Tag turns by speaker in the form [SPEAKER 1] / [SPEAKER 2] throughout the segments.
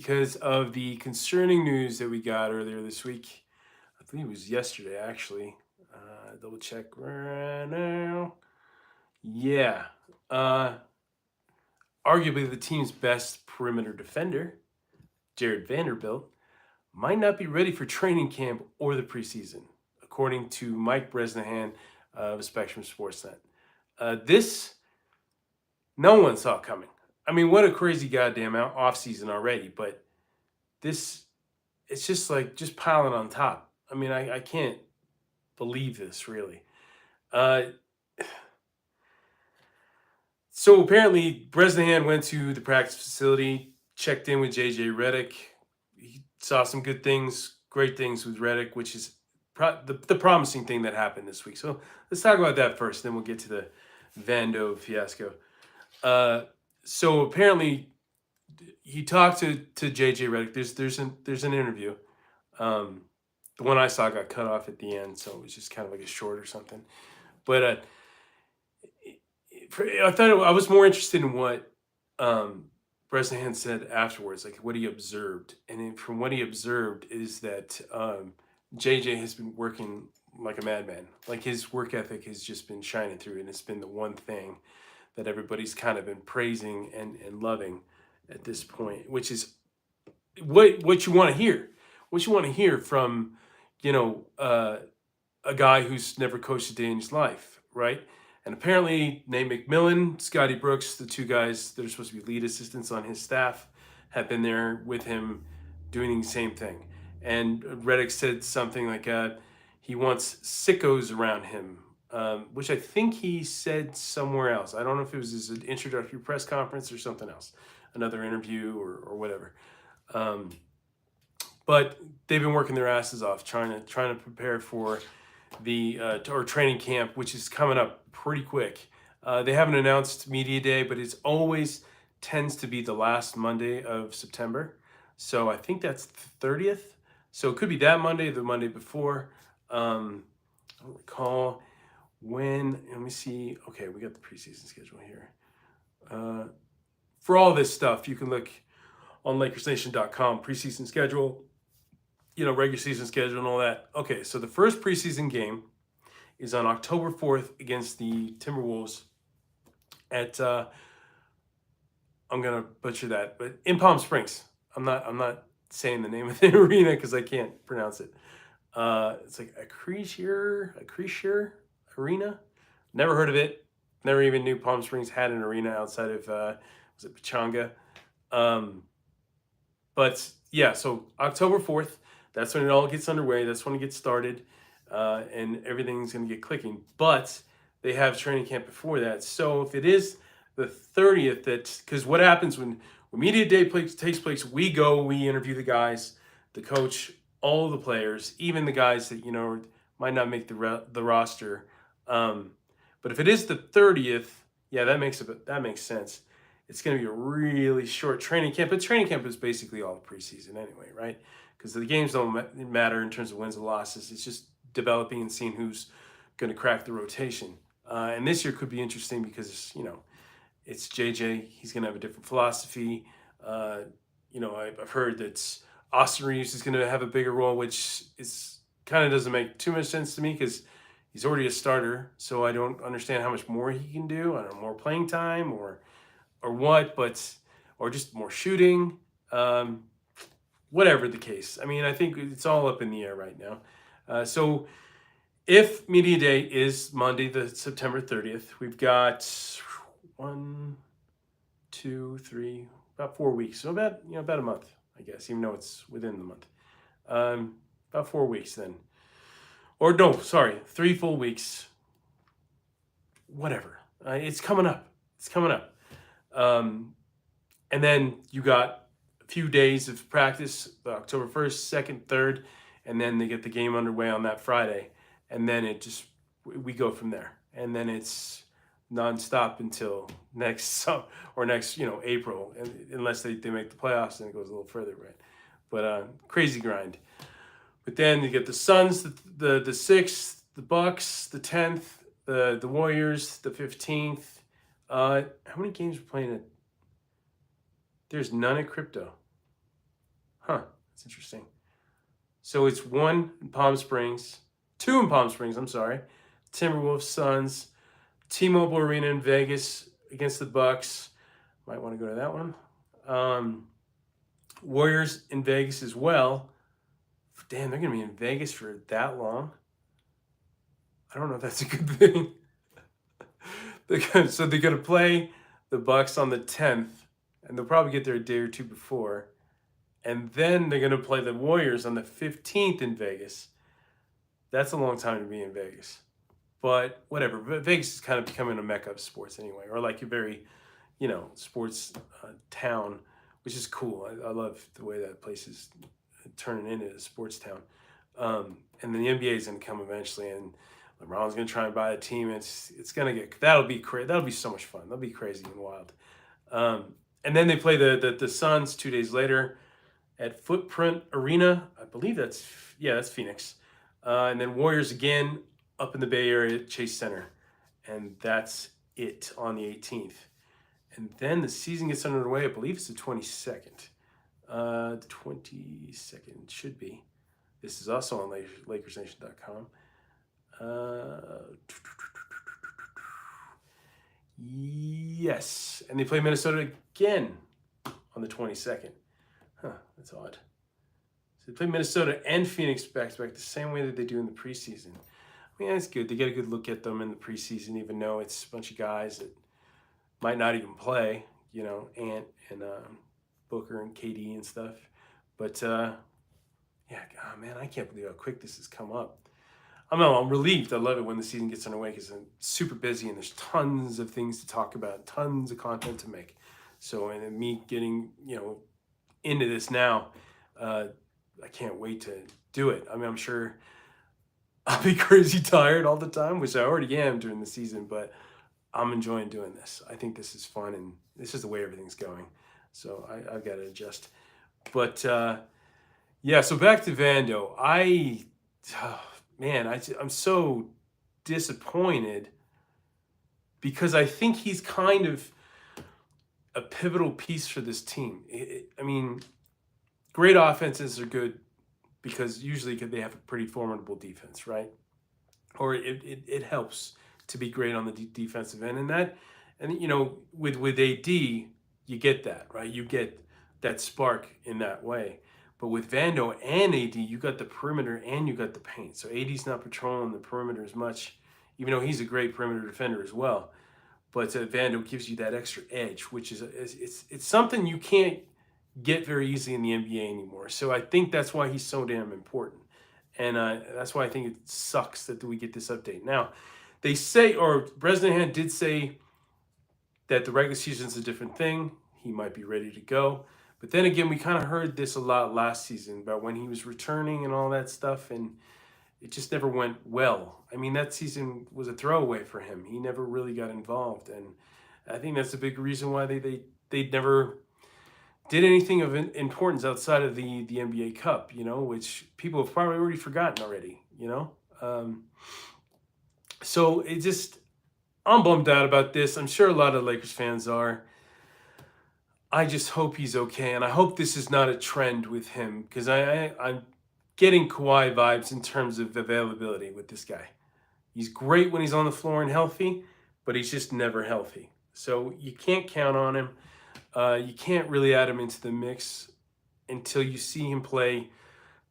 [SPEAKER 1] because of the concerning news that we got earlier this week. I believe it was yesterday, actually. Double check right now. Yeah. Uh, Arguably the team's best perimeter defender, Jared Vanderbilt, might not be ready for training camp or the preseason, according to Mike Bresnahan of Spectrum Sportsnet. This, no one saw coming. I mean, what a crazy goddamn offseason already, but this, it's just piling on top. I mean, I can't believe this really. Uh, so apparently, Bresnahan went to the practice facility, checked in with JJ Redick. He saw some good things, great things with Redick, which is the promising thing that happened this week. So let's talk about that first, then we'll get to the Vando fiasco. Uh, so apparently, he talked to JJ Redick. There's an interview. Um, the one I saw got cut off at the end, so it was just kind of like a short or something. But I thought I was more interested in what Bresnahan said afterwards, like what he observed, and from what he observed is that JJ has been working like a madman. Like his work ethic has just been shining through, and it's been the one thing that everybody's kind of been praising and loving at this point, which is what you want to hear. What you want to hear from, you know, a guy who's never coached a day in his life, right? And apparently, Nate McMillan, Scotty Brooks, the two guys that are supposed to be lead assistants on his staff, have been there with him doing the same thing. And Reddick said something like he wants sickos around him, which I think he said somewhere else. I don't know if it was his introductory press conference or something else, another interview or whatever. But they've been working their asses off trying to prepare for the or training camp, which is coming up pretty quick. They haven't announced media day, but it's always tends to be the last Monday of September. So I think that's the 30th. So it could be that Monday, the Monday before. I don't recall when. Let me see. Okay, we got the preseason schedule here. For all this stuff, you can look on LakersNation.com preseason schedule, regular season schedule and all that. Okay, so the first preseason game is on October 4th against the Timberwolves at I'm gonna butcher that, but in Palm Springs. I'm not saying the name of the arena because I can't pronounce it. It's like Acrisure Arena. Never heard of it. Never even knew Palm Springs had an arena outside of was it Pechanga? But yeah, so October 4th, that's when it all gets underway. That's when it gets started, and everything's going to get clicking. But they have training camp before that. So if it is the 30th, because what happens when media day takes place, we interview the guys, the coach, all of the players, even the guys that might not make the roster. But if it is the 30th, yeah, that makes sense. It's going to be a really short training camp. But training camp is basically all the preseason anyway, right? Because the games don't matter in terms of wins and losses. It's just developing and seeing who's going to crack the rotation. And this year could be interesting because, it's JJ. He's going to have a different philosophy. I've heard that Austin Reeves is going to have a bigger role, which is kind of doesn't make too much sense to me because he's already a starter. So I don't understand how much more he can do. I don't know, more playing time or what, or just more shooting. Whatever the case. I mean, I think it's all up in the air right now. So if media day is Monday, the September 30th, we've got 1, 2, 3, about 4 weeks. So about a month, I guess, even though it's within the month. About 4 weeks then. Or no, sorry, 3 full weeks. Whatever. It's coming up. And then you got a few days of practice, October 1st, 2nd, 3rd, and then they get the game underway on that Friday. And then we go from there. And then it's nonstop until next April, unless they make the playoffs, and it goes a little further, right? But crazy grind. But then you get the Suns, the 6th, the Bucks, the 10th, the Warriors, the 15th. How many games are playing at? There's none at Crypto. Huh, that's interesting. So it's one in Palm Springs, two in Palm Springs, I'm sorry. Timberwolves, Suns, T-Mobile Arena in Vegas against the Bucks. Might want to go to that one. Warriors in Vegas as well. Damn, they're going to be in Vegas for that long. I don't know if that's a good thing. So they're going to play the Bucks on the 10th, and they'll probably get there a day or two before. And then they're going to play the Warriors on the 15th in Vegas. That's a long time to be in Vegas. But whatever. But Vegas is kind of becoming a mecca of sports anyway, or like a very, sports town, which is cool. I love the way that place is turning into a sports town. And then the NBA is going to come eventually, and LeBron's going to try and buy a team. It's going to that'll be crazy. That'll be so much fun. That'll be crazy and wild. And then they play the Suns 2 days later at Footprint Arena. I believe that's Phoenix. And then Warriors again up in the Bay Area at Chase Center. And that's it on the 18th. And then the season gets underway. I believe it's the 22nd. The 22nd should be. This is also on LakersNation.com. Yes. And they play Minnesota again on the 22nd. Huh, that's odd. So they play Minnesota and Phoenix back-to-back the same way that they do in the preseason. I mean, that's good. They get a good look at them in the preseason, even though it's a bunch of guys that might not even play, Ant and Booker and KD and stuff. But, man, I can't believe how quick this has come up. I'm relieved. I love it when the season gets underway because I'm super busy and there's tons of things to talk about, tons of content to make. So, and me getting, into this now, I can't wait to do it. I mean, I'm sure I'll be crazy tired all the time, which I already am during the season, but I'm enjoying doing this. I think this is fun, and this is the way everything's going. So I've got to adjust. But, so back to Vando. I'm so disappointed because I think he's kind of a pivotal piece for this team. Great offenses are good because usually they have a pretty formidable defense, right? Or it helps to be great on the defensive end. With AD, you get that, right? You get that spark in that way. But with Vando and AD, you got the perimeter and you got the paint. So AD's not patrolling the perimeter as much, even though he's a great perimeter defender as well. But Vando gives you that extra edge, which is it's something you can't get very easily in the NBA anymore. So I think that's why he's so damn important. And that's why I think it sucks that we get this update. Now, they say, or Bresnahan did say that the regular season's a different thing. He might be ready to go. But then again, we kind of heard this a lot last season about when he was returning and all that stuff, and it just never went well. I mean, that season was a throwaway for him. He never really got involved, and I think that's a big reason why they never did anything of importance outside of the NBA Cup, which people have probably already forgotten already, So I'm bummed out about this. I'm sure a lot of Lakers fans are. I just hope he's okay, and I hope this is not a trend with him because I'm getting Kawhi vibes in terms of availability with this guy. He's great when he's on the floor and healthy, but he's just never healthy. So you can't count on him. You can't really add him into the mix until you see him play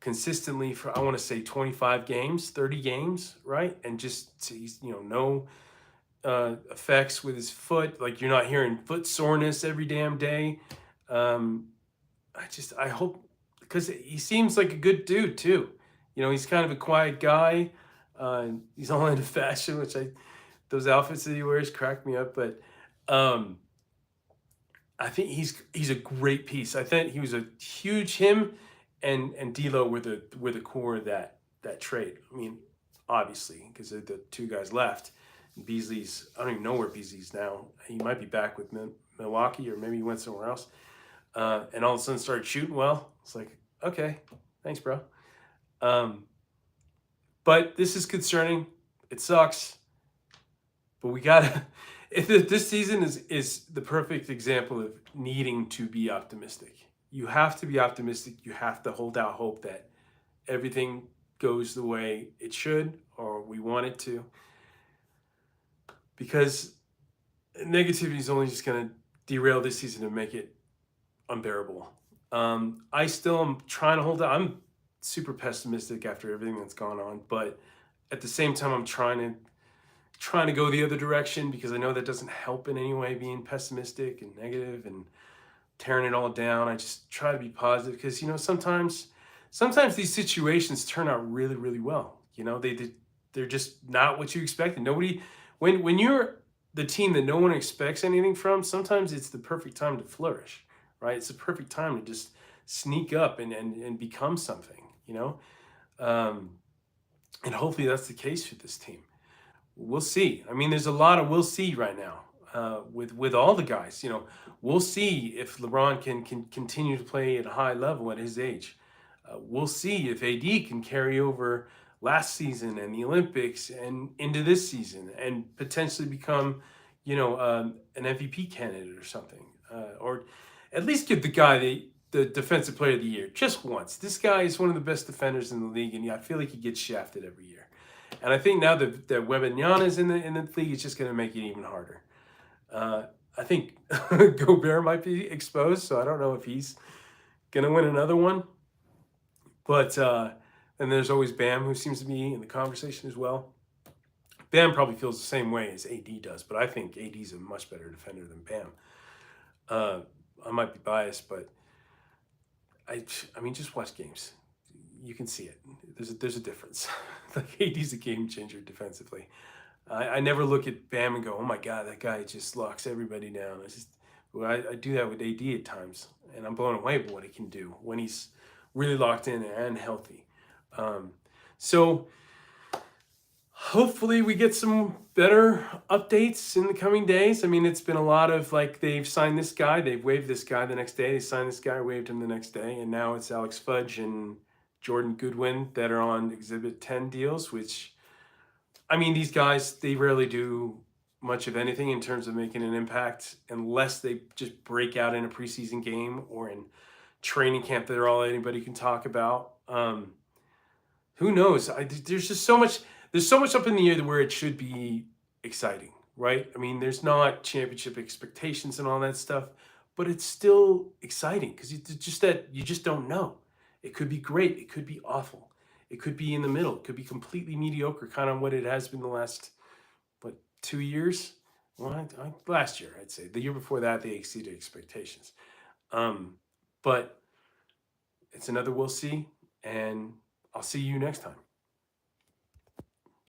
[SPEAKER 1] consistently for, I want to say, 25 games, 30 games, right? And just, he's, no effects with his foot. Like, you're not hearing foot soreness every damn day. I hope, because he seems like a good dude too. He's kind of a quiet guy. He's all into fashion, which those outfits that he wears crack me up. But I think he's a great piece. I think he was a huge, him and D'Lo were the core of that trade. I mean, obviously, because the two guys left. Beasley's, I don't even know where Beasley's now. He might be back with Milwaukee, or maybe he went somewhere else. And all of a sudden started shooting well. It's like, okay, thanks, bro. But this is concerning. It sucks. But we gotta. This season is the perfect example of needing to be optimistic. you have to be optimistic. You have to hold out hope that everything goes the way it should or we want it to, because negativity is only just going to derail this season and make it unbearable. I still am trying to hold out. I'm super pessimistic after everything that's gone on, but at the same time, I'm trying to go the other direction because I know that doesn't help in any way, being pessimistic and negative and tearing it all down. I just try to be positive because sometimes these situations turn out really really well. They're just not what you expected. Nobody when you're the team that no one expects anything from, sometimes it's the perfect time to flourish, right? It's the perfect time to just sneak up and become something, um, and hopefully that's the case with this team. We'll see. I mean, there's a lot of we'll see right now with all the guys. We'll see if LeBron can continue to play at a high level at his age. We'll see if AD can carry over last season and the Olympics and into this season and potentially become, an MVP candidate or something, or at least give the guy the defensive player of the year just once. This guy is one of the best defenders in the league, and I feel like he gets shafted every year. And I think now that Wembanyama is in the league, it's just going to make it even harder. I think Gobert might be exposed, so I don't know if he's going to win another one. But and there's always Bam, who seems to be in the conversation as well. Bam probably feels the same way as AD does, but I think AD's a much better defender than Bam. I might be biased, but I mean, just watch games. You can see it. There's a difference. Like AD's a game changer defensively. I never look at Bam and go, oh my God, that guy just locks everybody down. I do that with AD at times, and I'm blown away by what he can do when he's really locked in and healthy. So hopefully we get some better updates in the coming days. I mean, it's been a lot of like, they've signed this guy, they've waived this guy the next day, they signed this guy, waived him the next day, and now it's Alex Fudge and Jordan Goodwin that are on Exhibit 10 deals, which, I mean, these guys, they rarely do much of anything in terms of making an impact unless they just break out in a preseason game or in training camp that are all anybody can talk about. Who knows? There's just so much. There's so much up in the air where it should be exciting, right? I mean, there's not championship expectations and all that stuff, but it's still exciting because it's just that you just don't know. It could be great. It could be awful. It could be in the middle. It could be completely mediocre, kind of what it has been the last, 2 years? Well, last year, I'd say. The year before that, they exceeded expectations. But it's another we'll see, and I'll see you next time.